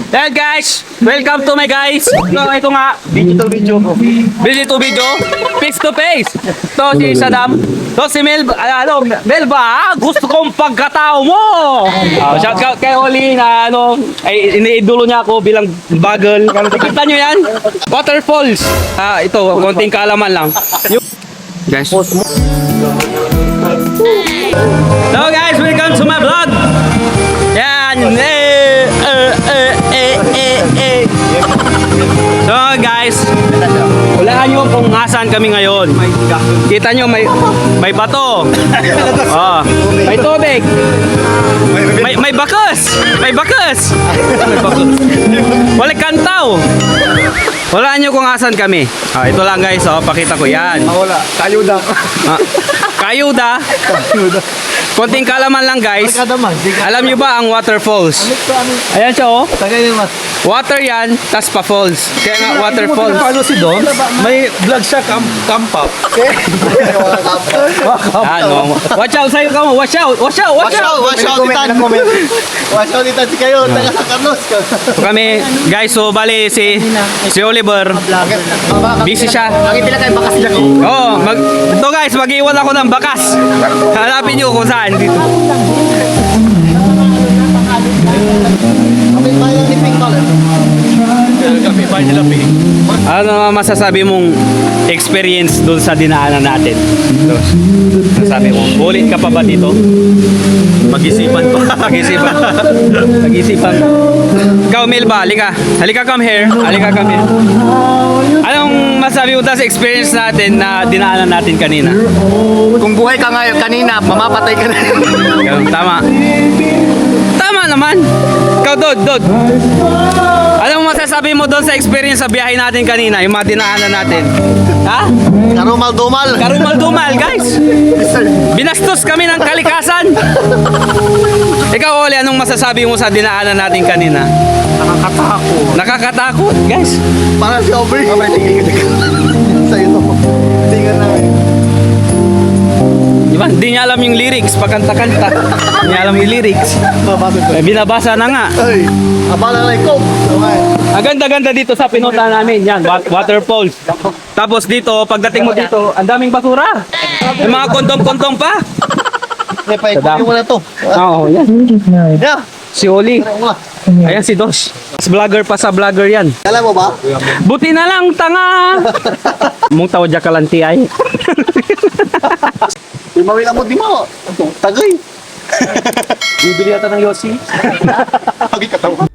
Hey guys, welcome to my guys. So ito nga, video face to face. To si Saddam, to si Melba, gusto kong pagkatao mo. Shout out kay Oli na ay iniidolo niya ako bilang bagal. Kita nyo yan? Waterfalls. Ito, konting kaalaman lang. Guys. So guys, welcome to my vlog. Yan. So guys, hulaan nyo kung asan kami ngayon. Kita nyo may bato. May tubig. May bakas. May bakas. Walang kantaw. Hulaan nyo kung asan kami. Ito lang guys, pakita ko yan. Wala, kayuda. Kayuda. Konting kalaman lang guys. Alam nyo ba ang waterfalls? Ayan siya water yan, tas pa falls. Kaya nga waterfalls. Paano si Don? May vlog siya, camp up. Watch out sa'yo ka mo. Watch out. Watch out dito si kayo, taga sa Carlos. Kami guys, so bali si Oliver. Busy siya. Nakitila kayo bakas dyan. Ito guys, mag-iwan ako ng bakas. Hanapin nyo kung saan dito. Ano masasabi mong experience doon sa dinaanan natin? Masasabi mo, ulit ka pa ba dito? Mag-isipan ko. Mag-isipan. Ikaw, Melba, halika come here. Anong masasabi mo sa experience natin na dinaanan natin kanina? Kung buhay ka ngayon kanina, mamapatay ka na. Tama naman. Ikaw, Dod. Anong masasabi mo doon sa experience sa biyahe natin kanina, yung mga dinaanan natin? Ha? Karumal-dumal, guys. Binastos kami ng kalikasan. Ikaw, Oli, anong masasabi mo sa dinaanan natin kanina? Nakakatakot, guys. Parang si Aubrey. Sa'yo to. Tingnan na. Diba? Hindi niya alam yung lyrics, pagkanta-kanta. Hindi niya alam yung lyrics. Binabasa na nga. Ay, abala na yung Ang ganda-ganda dito sa pinunta namin. Yan, waterfalls. Tapos dito, pagdating mo dito, ang daming basura. May mga kondom-kondom pa. Saddam. Yung wala to. Oo, yan. Yeah. Si Oli. Ayan si Dos. Mas vlogger pa sa vlogger yan. Alam mo ba? Buti na lang, tanga! Mong tawad ya kalanti ay. Di mawila mo, di mo. Tagay. Bibili yata ng Yossi. Pagi katawa.